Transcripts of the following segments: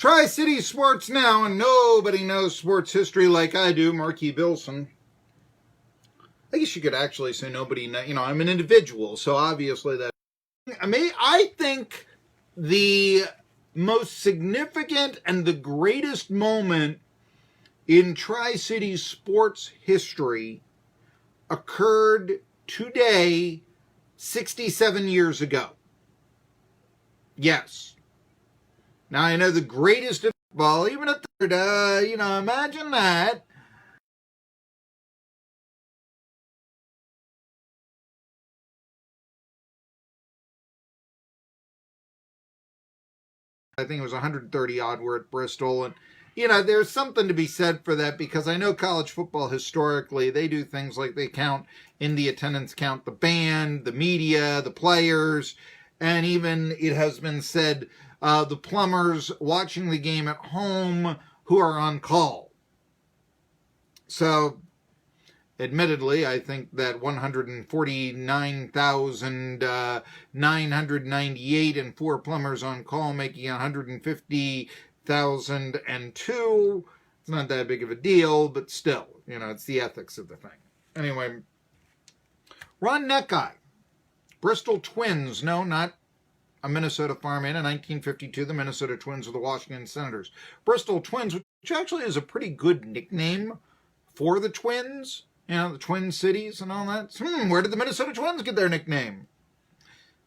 Tri-City Sports Now, and nobody knows sports history like I do, Marky Billson. I guess you could actually say nobody knows. I'm an individual, so obviously that... I think the most significant and the greatest moment in Tri-City sports history occurred today, 67 years ago. Yes. Now, I know the greatest of football, even at third, imagine that. I think it was 130 odd were at Bristol. And, there's something to be said for that, because I know college football historically, they do things like they count in the attendance count the band, the media, the players, and even it has been said the plumbers watching the game at home who are on call. So, admittedly, I think that 149,998 and 4 plumbers on call, making 150,002. It's not that big of a deal, but still, it's the ethics of the thing. Anyway, Ron Necciai, Bristol Twins, no, not a Minnesota farm in 1952, the Minnesota Twins of the Washington Senators. Bristol Twins, which actually is a pretty good nickname for the Twins, the Twin Cities and all that. Where did the Minnesota Twins get their nickname?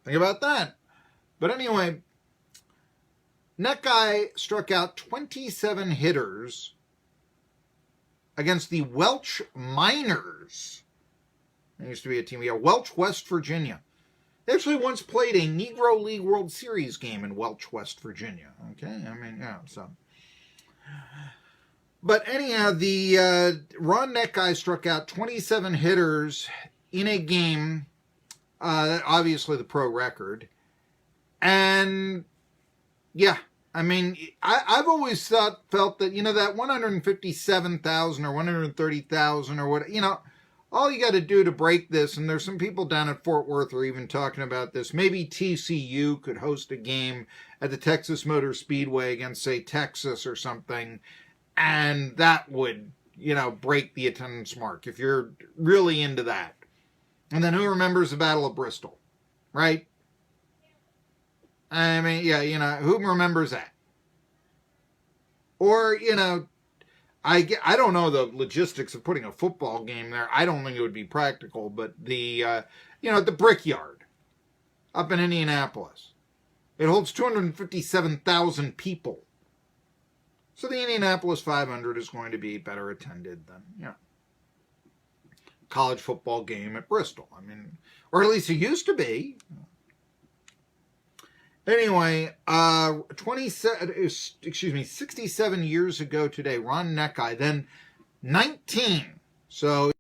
Think about that. But anyway, Necciai struck out 27 hitters against the Welch Miners. There used to be a team. Welch, West Virginia. They actually once played a Negro League World Series game in Welch, West Virginia. Okay, so. But anyhow, the Ron Necciai struck out 27 hitters in a game, obviously the pro record. And, yeah, I've always felt that, that 157,000 or 130,000 or what, all you got to do to break this, and there's some people down at Fort Worth are even talking about this, maybe TCU could host a game at the Texas Motor Speedway against, say, Texas or something, and that would, break the attendance mark if you're really into that. And then who remembers the Battle of Bristol, right? Who remembers that? Or, I don't know the logistics of putting a football game there. I don't think it would be practical, but the Brickyard up in Indianapolis, it holds 257,000 people. So the Indianapolis 500 is going to be better attended than, college football game at Bristol. Or at least it used to be. Anyway, 67 years ago today, Ron Necciai, then 19. So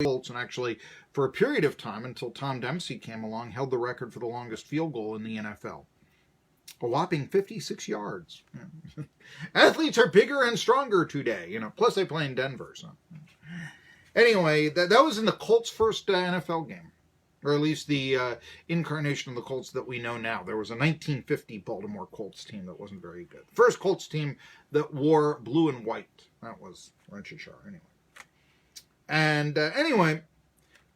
Colts, and actually for a period of time until Tom Dempsey came along, held the record for the longest field goal in the NFL. A whopping 56 yards. Athletes are bigger and stronger today, plus they play in Denver. So. Anyway, that was in the Colts' first NFL game, or at least the incarnation of the Colts that we know now. There was a 1950 Baltimore Colts team that wasn't very good. First Colts team that wore blue and white. That was Rencheshire, anyway. And anyway,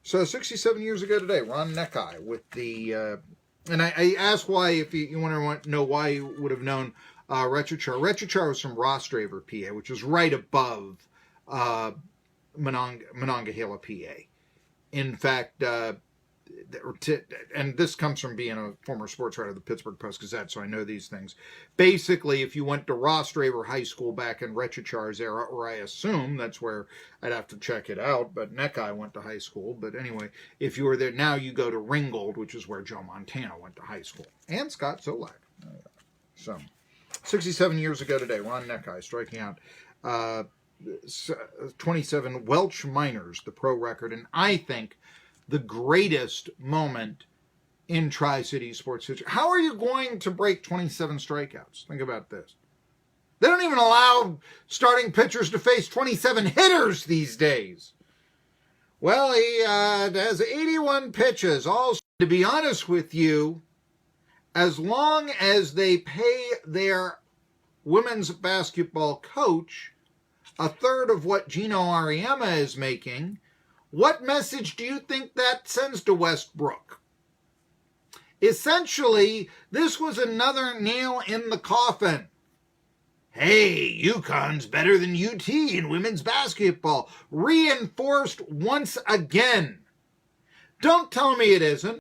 so 67 years ago today, Ron Necciai with the, and I asked why, if you want to know why you would have known Rencheshire. Rencheshire was from Rostraver, PA, which is right above Monongahela, PA. In fact, and this comes from being a former sports writer of the Pittsburgh Post-Gazette, so I know these things. Basically, if you went to Rostraver High School back in Recichar's era, or I assume that's where I'd have to check it out, but Necciai went to high school. But anyway, if you were there, now you go to Ringgold, which is where Joe Montana went to high school, and Scott Solak. So, 67 years ago today, Ron Necciai striking out 27 Welch Miners, the pro record, and I think the greatest moment in Tri-City sports history. How are you going to break 27 strikeouts? Think about this. They don't even allow starting pitchers to face 27 hitters these days. Well, he has 81 pitches. Also, to be honest with you, as long as they pay their women's basketball coach a third of what Gino Auriemma is making, what message do you think that sends to Westbrook? Essentially, this was another nail in the coffin. Hey, UConn's better than UT in women's basketball. Reinforced once again. Don't tell me it isn't.